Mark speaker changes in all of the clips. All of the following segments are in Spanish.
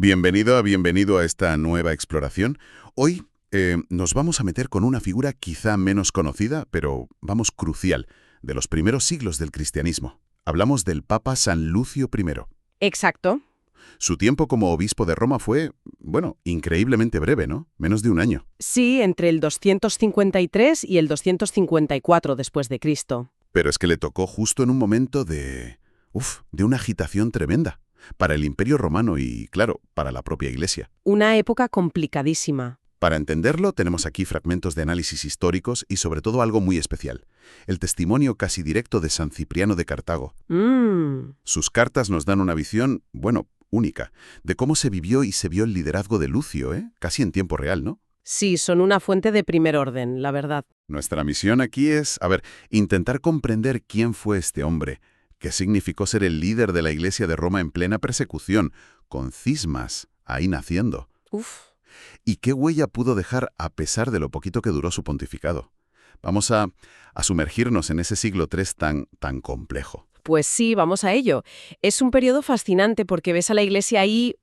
Speaker 1: Bienvenido a esta nueva exploración. Hoy nos vamos a meter con una figura quizá menos conocida, pero, vamos, crucial, de los primeros siglos del cristianismo. Hablamos del Papa San Lucio I.
Speaker 2: Exacto.
Speaker 1: Su tiempo como obispo de Roma fue, bueno, increíblemente breve, ¿no? Menos de un año.
Speaker 2: Sí, entre el 253 y el 254 después de Cristo.
Speaker 1: Pero es que le tocó justo en un momento de una agitación tremenda. Para el Imperio Romano y, claro, para la propia Iglesia.
Speaker 2: Una época complicadísima.
Speaker 1: Para entenderlo, tenemos aquí fragmentos de análisis históricos y sobre todo algo muy especial. El testimonio casi directo de San Cipriano de Cartago. Sus cartas nos dan una visión, bueno, única, de cómo se vivió y se vio el liderazgo de Lucio, casi en tiempo real, ¿no?
Speaker 2: Sí, son una fuente de primer orden, la verdad.
Speaker 1: Nuestra misión aquí es, intentar comprender quién fue este hombre. ¿Qué significó ser el líder de la Iglesia de Roma en plena persecución, con cismas ahí naciendo? ¿Y qué huella pudo dejar a pesar de lo poquito que duró su pontificado? Vamos a sumergirnos en ese siglo III tan complejo.
Speaker 2: Pues sí, vamos a ello. Es un periodo fascinante porque ves a la Iglesia ahí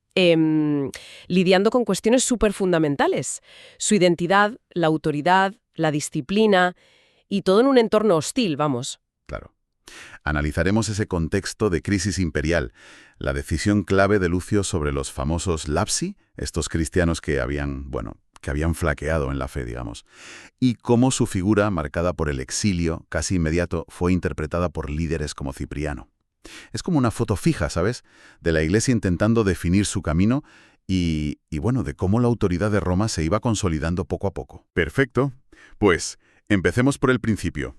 Speaker 2: lidiando con cuestiones súper fundamentales. Su identidad, la autoridad, la disciplina y todo en un entorno hostil, vamos.
Speaker 1: Claro. Analizaremos ese contexto de crisis imperial, la decisión clave de Lucio sobre los famosos lapsi, estos cristianos que habían flaqueado en la fe, digamos, y cómo su figura, marcada por el exilio casi inmediato, fue interpretada por líderes como Cipriano. Es como una foto fija, ¿sabes?, de la Iglesia intentando definir su camino y de cómo la autoridad de Roma se iba consolidando poco a poco. Perfecto. Pues, empecemos por el principio.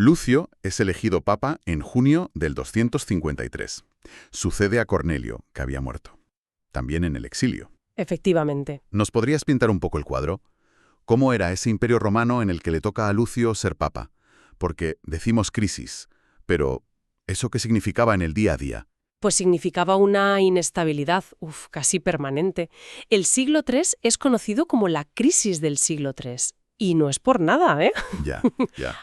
Speaker 1: Lucio es elegido papa en junio del 253. Sucede a Cornelio, que había muerto. También en el exilio.
Speaker 2: Efectivamente.
Speaker 1: ¿Nos podrías pintar un poco el cuadro? ¿Cómo era ese imperio romano en el que le toca a Lucio ser papa? Porque decimos crisis, pero ¿eso qué significaba en el día a día?
Speaker 2: Pues significaba una inestabilidad, casi permanente. El siglo III es conocido como la crisis del siglo III. Y no es por nada, ¿eh?
Speaker 1: Ya.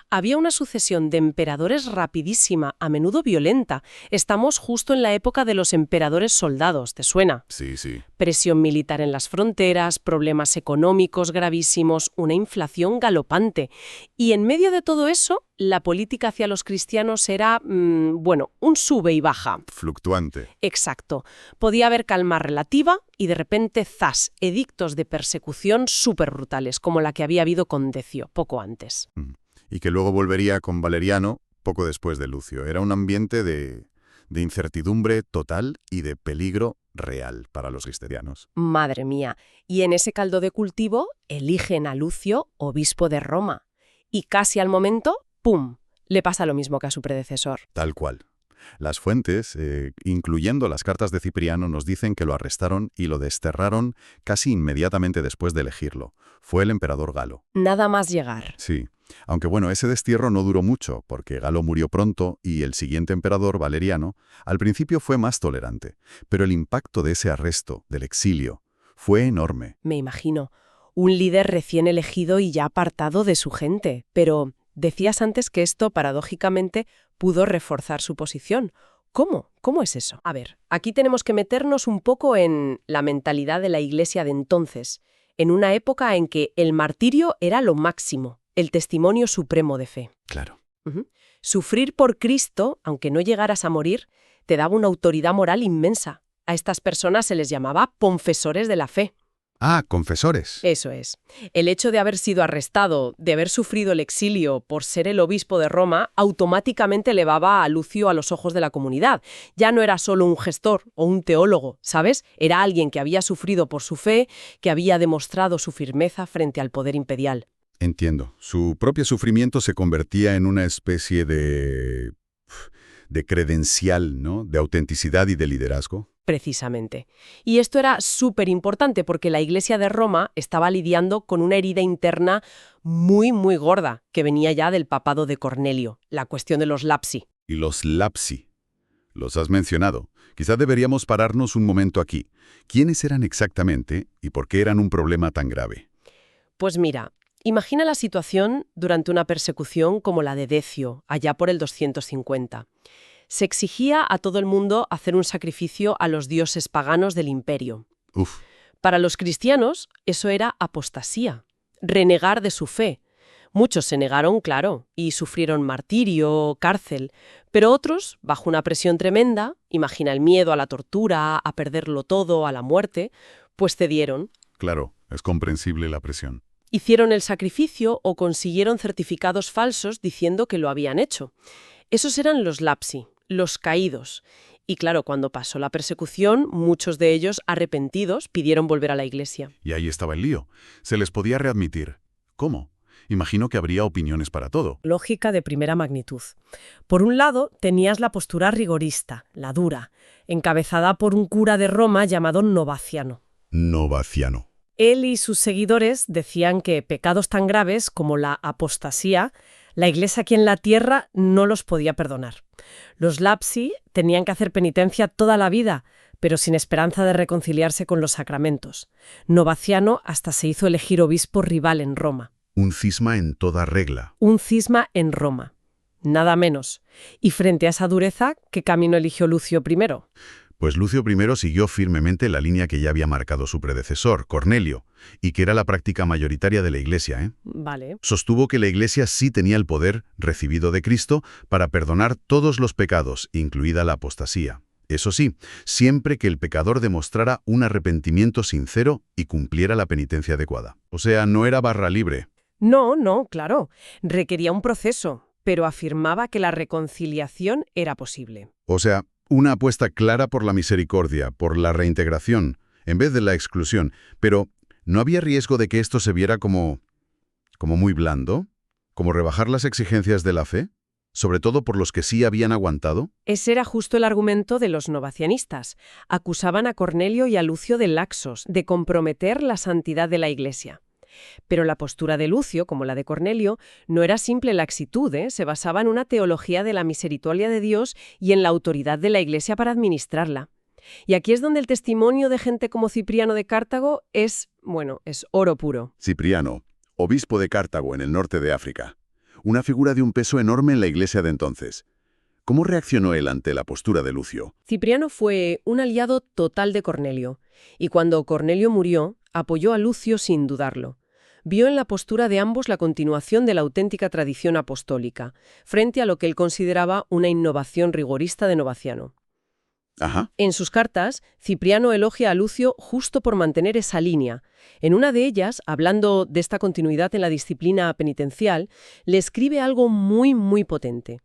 Speaker 2: Había una sucesión de emperadores rapidísima, a menudo violenta. Estamos justo en la época de los emperadores soldados, ¿te suena?
Speaker 1: Sí.
Speaker 2: Presión militar en las fronteras, problemas económicos gravísimos, una inflación galopante. Y en medio de todo eso, la política hacia los cristianos era, un sube y baja.
Speaker 1: Fluctuante.
Speaker 2: Exacto. Podía haber calma relativa y de repente, ¡zas!, edictos de persecución súper brutales, como la que había habido con Decio, poco antes.
Speaker 1: Y que luego volvería con Valeriano poco después de Lucio. Era un ambiente de incertidumbre total y de peligro real para los cristianos.
Speaker 2: Madre mía. Y en ese caldo de cultivo eligen a Lucio obispo de Roma. Y casi al momento, ¡pum!, le pasa lo mismo que a su predecesor.
Speaker 1: Tal cual. Las fuentes, incluyendo las cartas de Cipriano, nos dicen que lo arrestaron y lo desterraron casi inmediatamente después de elegirlo. Fue el emperador Galo.
Speaker 2: Nada más llegar.
Speaker 1: Sí. Aunque ese destierro no duró mucho, porque Galo murió pronto y el siguiente emperador, Valeriano, al principio fue más tolerante. Pero el impacto de ese arresto, del exilio, fue enorme.
Speaker 2: Me imagino. Un líder recién elegido y ya apartado de su gente. Pero decías antes que esto, paradójicamente, pudo reforzar su posición. ¿Cómo? ¿Cómo es eso? A ver, aquí tenemos que meternos un poco en la mentalidad de la Iglesia de entonces, en una época en que el martirio era lo máximo, el testimonio supremo de fe.
Speaker 1: Claro.
Speaker 2: Sufrir por Cristo, aunque no llegaras a morir, te daba una autoridad moral inmensa. A estas personas se les llamaba confesores de la fe.
Speaker 1: Ah, confesores.
Speaker 2: Eso es. El hecho de haber sido arrestado, de haber sufrido el exilio por ser el obispo de Roma, automáticamente elevaba a Lucio a los ojos de la comunidad. Ya no era solo un gestor o un teólogo, ¿sabes? Era alguien que había sufrido por su fe, que había demostrado su firmeza frente al poder imperial.
Speaker 1: Entiendo. Su propio sufrimiento se convertía en una especie de credencial, ¿no?, de autenticidad y de liderazgo.
Speaker 2: Precisamente. Y esto era súper importante porque la Iglesia de Roma estaba lidiando con una herida interna muy, muy gorda que venía ya del papado de Cornelio, la cuestión de los lapsi.
Speaker 1: Y los lapsi. Los has mencionado. Quizá deberíamos pararnos un momento aquí. ¿Quiénes eran exactamente y por qué eran un problema tan grave?
Speaker 2: Pues mira, imagina la situación durante una persecución como la de Decio, allá por el 250. Se exigía a todo el mundo hacer un sacrificio a los dioses paganos del imperio.
Speaker 1: Uf,
Speaker 2: Para los cristianos, eso era apostasía, renegar de su fe. Muchos se negaron, claro, y sufrieron martirio, cárcel, pero otros, bajo una presión tremenda, imagina el miedo a la tortura, a perderlo todo, a la muerte, pues cedieron.
Speaker 1: claro, es comprensible la presión.
Speaker 2: Hicieron el sacrificio o consiguieron certificados falsos diciendo que lo habían hecho. Esos eran los lapsi, los caídos. Y claro, cuando pasó la persecución, muchos de ellos, arrepentidos, pidieron volver a la iglesia.
Speaker 1: Y ahí estaba el lío. Se les podía readmitir. ¿Cómo? Imagino que habría opiniones para todo.
Speaker 3: Lógica de primera magnitud. Por un lado, tenías la postura rigorista, la dura, encabezada por un cura de Roma llamado Novaciano.
Speaker 1: Novaciano.
Speaker 3: Él y sus seguidores decían que pecados tan graves como la apostasía, la Iglesia aquí en la tierra no los podía perdonar. Los lapsi tenían que hacer penitencia toda la vida, pero sin esperanza de reconciliarse con los sacramentos. Novaciano hasta se hizo elegir obispo rival en Roma.
Speaker 1: Un cisma en toda regla.
Speaker 3: Un cisma en Roma. Nada menos. Y frente a esa dureza, ¿qué camino eligió Lucio I?
Speaker 1: Pues Lucio I siguió firmemente la línea que ya había marcado su predecesor, Cornelio, y que era la práctica mayoritaria de la Iglesia, ¿eh?
Speaker 3: Vale.
Speaker 1: Sostuvo que la Iglesia sí tenía el poder, recibido de Cristo, para perdonar todos los pecados, incluida la apostasía. Eso sí, siempre que el pecador demostrara un arrepentimiento sincero y cumpliera la penitencia adecuada. O sea, no era barra libre.
Speaker 2: No, claro. Requería un proceso, pero afirmaba que la reconciliación era posible.
Speaker 1: O sea, una apuesta clara por la misericordia, por la reintegración, en vez de la exclusión. Pero, ¿no había riesgo de que esto se viera como muy blando? ¿Como rebajar las exigencias de la fe? Sobre todo por los que sí habían aguantado.
Speaker 2: Ese era justo el argumento de los novacianistas. Acusaban a Cornelio y a Lucio de laxos, de comprometer la santidad de la Iglesia. Pero la postura de Lucio, como la de Cornelio, no era simple laxitud, se basaba en una teología de la misericordia de Dios y en la autoridad de la Iglesia para administrarla. Y aquí es donde el testimonio de gente como Cipriano de Cartago es oro puro.
Speaker 1: Cipriano, obispo de Cartago en el norte de África. Una figura de un peso enorme en la Iglesia de entonces. ¿Cómo reaccionó él ante la postura de Lucio?
Speaker 2: Cipriano fue un aliado total de Cornelio, y cuando Cornelio murió, apoyó a Lucio sin dudarlo. Vio en la postura de ambos la continuación de la auténtica tradición apostólica, frente a lo que él consideraba una innovación rigorista de Novaciano.
Speaker 1: Ajá.
Speaker 2: En sus cartas, Cipriano elogia a Lucio justo por mantener esa línea. En una de ellas, hablando de esta continuidad en la disciplina penitencial, le escribe algo muy potente.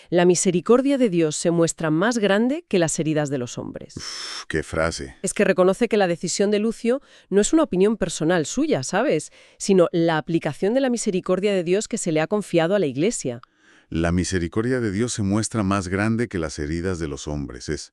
Speaker 2: La misericordia de Dios se muestra más grande que las heridas de los hombres.
Speaker 1: Uf, qué frase.
Speaker 2: Es que reconoce que la decisión de Lucio no es una opinión personal suya, ¿sabes? Sino la aplicación de la misericordia de Dios que se le ha confiado a la Iglesia.
Speaker 1: La misericordia de Dios se muestra más grande que las heridas de los hombres.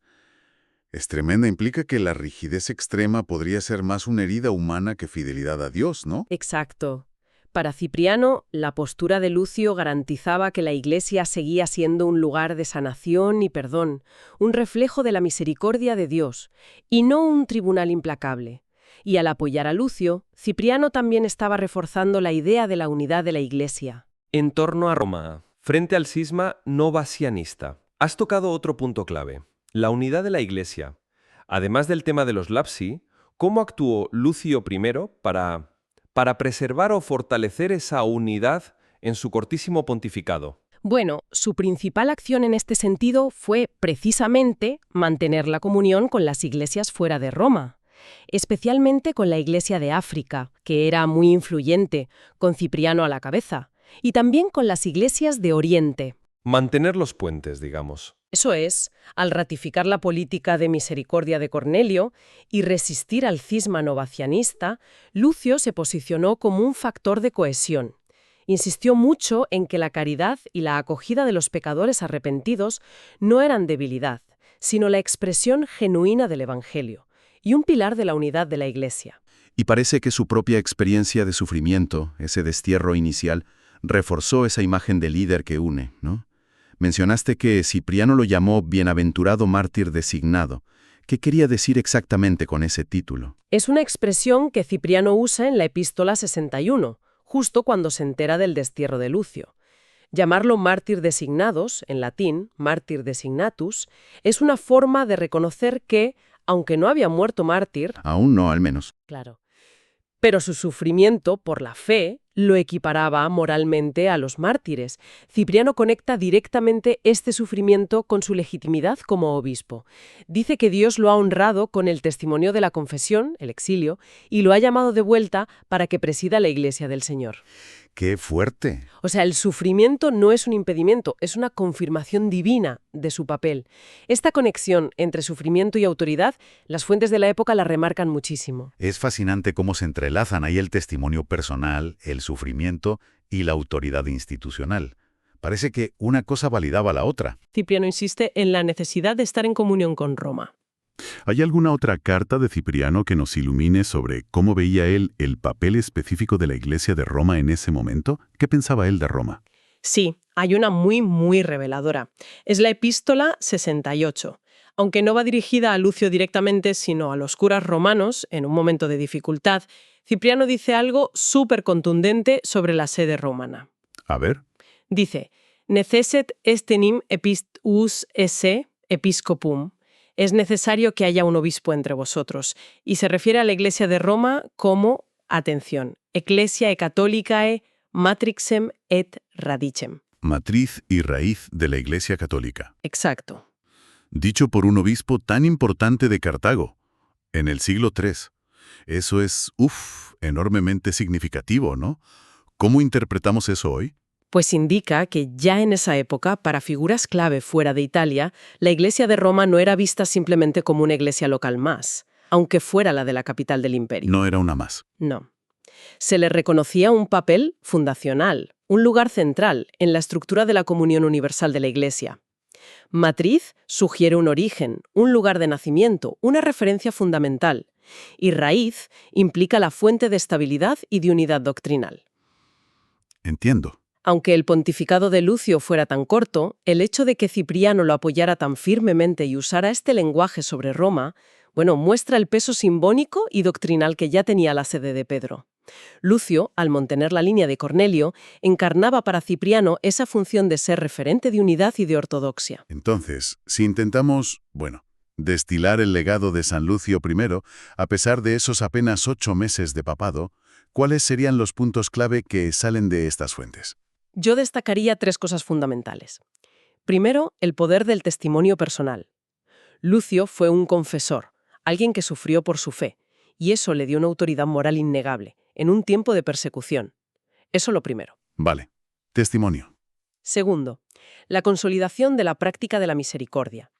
Speaker 1: Es tremenda. Implica que la rigidez extrema podría ser más una herida humana que fidelidad a Dios, ¿no?
Speaker 2: Exacto. Para Cipriano, la postura de Lucio garantizaba que la Iglesia seguía siendo un lugar de sanación y perdón, un reflejo de la misericordia de Dios, y no un tribunal implacable. Y al apoyar a Lucio, Cipriano también estaba reforzando la idea de la unidad de la Iglesia.
Speaker 4: En torno a Roma, frente al cisma novacianista, has tocado otro punto clave, la unidad de la Iglesia. Además del tema de los lapsi, ¿cómo actuó Lucio I para preservar o fortalecer esa unidad en su cortísimo pontificado?
Speaker 2: Bueno, su principal acción en este sentido fue precisamente mantener la comunión con las iglesias fuera de Roma, especialmente con la Iglesia de África, que era muy influyente, con Cipriano a la cabeza, y también con las iglesias de Oriente.
Speaker 4: Mantener los puentes, digamos.
Speaker 2: Eso es, al ratificar la política de misericordia de Cornelio y resistir al cisma novacianista, Lucio se posicionó como un factor de cohesión. Insistió mucho en que la caridad y la acogida de los pecadores arrepentidos no eran debilidad, sino la expresión genuina del Evangelio y un pilar de la unidad de la Iglesia.
Speaker 5: Y parece que su propia experiencia de sufrimiento, ese destierro inicial, reforzó esa imagen de líder que une, ¿no? Mencionaste que Cipriano lo llamó bienaventurado mártir designado. ¿Qué quería decir exactamente con ese título?
Speaker 2: Es una expresión que Cipriano usa en la Epístola 61, justo cuando se entera del destierro de Lucio. Llamarlo mártir designados, en latín, mártir designatus, es una forma de reconocer que, aunque no había muerto mártir,
Speaker 5: Aún no, al menos.
Speaker 2: claro, pero su sufrimiento por la fe lo equiparaba moralmente a los mártires. Cipriano conecta directamente este sufrimiento con su legitimidad como obispo. Dice que Dios lo ha honrado con el testimonio de la confesión, el exilio, y lo ha llamado de vuelta para que presida la Iglesia del Señor.
Speaker 1: ¡Qué fuerte!
Speaker 2: O sea, el sufrimiento no es un impedimento, es una confirmación divina de su papel. Esta conexión entre sufrimiento y autoridad, las fuentes de la época la remarcan muchísimo.
Speaker 1: Es fascinante cómo se entrelazan ahí el testimonio personal, el sufrimiento y la autoridad institucional. Parece que una cosa validaba a la otra.
Speaker 2: Cipriano insiste en la necesidad de estar en comunión con Roma.
Speaker 6: ¿Hay alguna otra carta de Cipriano que nos ilumine sobre cómo veía él el papel específico de la Iglesia de Roma en ese momento? ¿Qué pensaba él de Roma?
Speaker 3: Sí, hay una muy reveladora. Es la Epístola 68. Aunque no va dirigida a Lucio directamente, sino a los curas romanos, en un momento de dificultad, Cipriano dice algo súper contundente sobre la sede romana.
Speaker 6: A ver.
Speaker 3: Dice, «Necesset estenim epistus esse episcopum». Es necesario que haya un obispo entre vosotros. Y se refiere a la Iglesia de Roma como, atención, Ecclesiae Catholicae matrixem et radicem.
Speaker 6: Matriz y raíz de la Iglesia Católica.
Speaker 3: Exacto.
Speaker 6: Dicho por un obispo tan importante de Cartago, en el siglo III. Eso es, enormemente significativo, ¿no? ¿Cómo interpretamos eso hoy?
Speaker 3: Pues indica que ya en esa época, para figuras clave fuera de Italia, la Iglesia de Roma no era vista simplemente como una iglesia local más, aunque fuera la de la capital del imperio.
Speaker 6: No era una más.
Speaker 3: No. Se le reconocía un papel fundacional, un lugar central en la estructura de la comunión universal de la Iglesia. Matriz sugiere un origen, un lugar de nacimiento, una referencia fundamental. Y raíz implica la fuente de estabilidad y de unidad doctrinal.
Speaker 6: Entiendo.
Speaker 3: Aunque el pontificado de Lucio fuera tan corto, el hecho de que Cipriano lo apoyara tan firmemente y usara este lenguaje sobre Roma, muestra el peso simbólico y doctrinal que ya tenía la sede de Pedro. Lucio, al mantener la línea de Cornelio, encarnaba para Cipriano esa función de ser referente de unidad y de ortodoxia.
Speaker 6: Entonces, si intentamos, destilar el legado de San Lucio I, a pesar de esos apenas 8 meses de papado, ¿cuáles serían los puntos clave que salen de estas fuentes?
Speaker 3: Yo destacaría 3 cosas fundamentales. Primero, el poder del testimonio personal. Lucio fue un confesor, alguien que sufrió por su fe, y eso le dio una autoridad moral innegable, en un tiempo de persecución. Eso lo primero.
Speaker 6: Vale. Testimonio.
Speaker 3: Segundo, la consolidación de la práctica de la misericordia.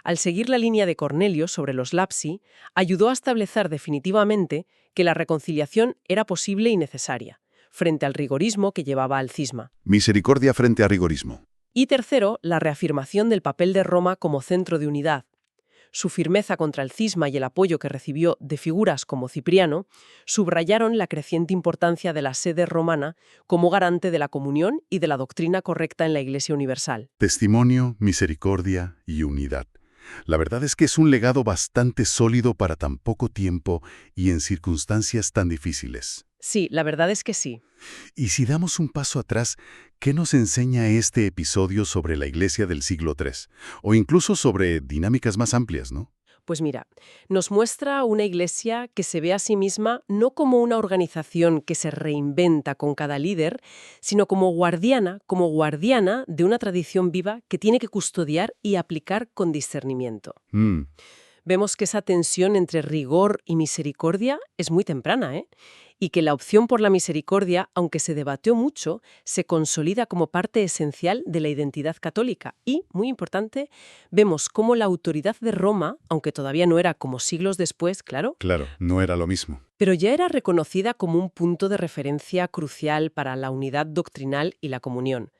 Speaker 3: Al seguir la línea de Cornelio sobre los lapsi, ayudó a establecer definitivamente que la reconciliación era posible y necesaria, frente al rigorismo que llevaba al cisma.
Speaker 6: Misericordia frente a rigorismo.
Speaker 3: Y tercero, la reafirmación del papel de Roma como centro de unidad. Su firmeza contra el cisma y el apoyo que recibió de figuras como Cipriano subrayaron la creciente importancia de la sede romana como garante de la comunión y de la doctrina correcta en la Iglesia universal.
Speaker 6: Testimonio, misericordia y unidad. La verdad es que es un legado bastante sólido para tan poco tiempo y en circunstancias tan difíciles.
Speaker 3: Sí, la verdad es que sí.
Speaker 6: Y si damos un paso atrás, ¿qué nos enseña este episodio sobre la Iglesia del siglo III? O incluso sobre dinámicas más amplias, ¿no?
Speaker 3: Pues mira, nos muestra una iglesia que se ve a sí misma no como una organización que se reinventa con cada líder, sino como guardiana de una tradición viva que tiene que custodiar y aplicar con discernimiento. Vemos que esa tensión entre rigor y misericordia es muy temprana, y que la opción por la misericordia, aunque se debatió mucho, se consolida como parte esencial de la identidad católica. Y, muy importante, vemos cómo la autoridad de Roma, aunque todavía no era como siglos después, claro,
Speaker 6: no era lo mismo.
Speaker 3: pero ya era reconocida como un punto de referencia crucial para la unidad doctrinal y la comunión,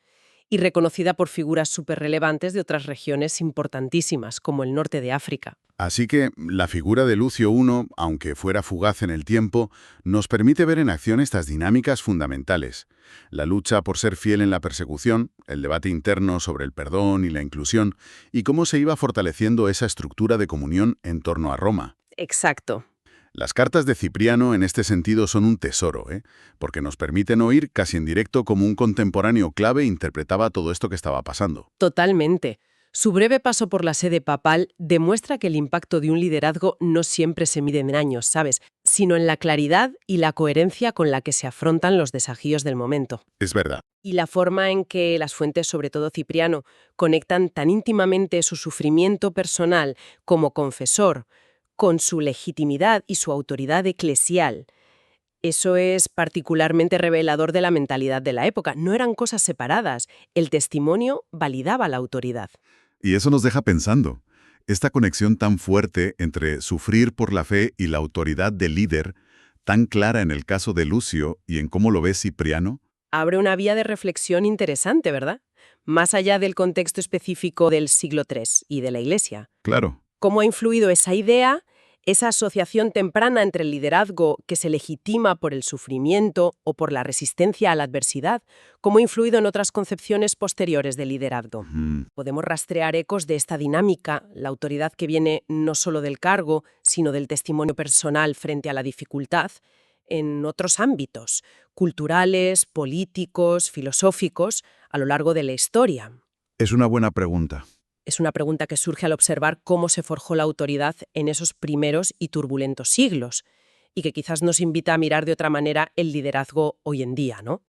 Speaker 3: y reconocida por figuras súper-relevantes de otras regiones importantísimas, como el norte de África.
Speaker 6: Así que la figura de Lucio I, aunque fuera fugaz en el tiempo, nos permite ver en acción estas dinámicas fundamentales. La lucha por ser fiel en la persecución, el debate interno sobre el perdón y la inclusión, y cómo se iba fortaleciendo esa estructura de comunión en torno a Roma.
Speaker 3: Exacto.
Speaker 6: Las cartas de Cipriano en este sentido son un tesoro, porque nos permiten oír casi en directo cómo un contemporáneo clave interpretaba todo esto que estaba pasando.
Speaker 3: Totalmente.
Speaker 2: Su breve paso por la sede papal demuestra que el impacto de un liderazgo no siempre se mide en años, ¿sabes?, sino en la claridad y la coherencia con la que se afrontan los desafíos del momento.
Speaker 6: Es verdad.
Speaker 2: Y la forma en que las fuentes, sobre todo Cipriano, conectan tan íntimamente su sufrimiento personal como confesor con su legitimidad y su autoridad eclesial, eso es particularmente revelador de la mentalidad de la época. No eran cosas separadas. El testimonio validaba la autoridad.
Speaker 1: Y eso nos deja pensando. Esta conexión tan fuerte entre sufrir por la fe y la autoridad del líder, tan clara en el caso de Lucio y en cómo lo ve Cipriano.
Speaker 2: Abre una vía de reflexión interesante, ¿verdad? Más allá del contexto específico del siglo III y de la Iglesia.
Speaker 1: Claro.
Speaker 2: ¿Cómo ha influido esa idea, esa asociación temprana entre el liderazgo que se legitima por el sufrimiento o por la resistencia a la adversidad? ¿Cómo ha influido en otras concepciones posteriores del liderazgo? Podemos rastrear ecos de esta dinámica, la autoridad que viene no solo del cargo, sino del testimonio personal frente a la dificultad, en otros ámbitos, culturales, políticos, filosóficos, a lo largo de la historia.
Speaker 1: Es una buena pregunta.
Speaker 2: Es una pregunta que surge al observar cómo se forjó la autoridad en esos primeros y turbulentos siglos, y que quizás nos invita a mirar de otra manera el liderazgo hoy en día, ¿no?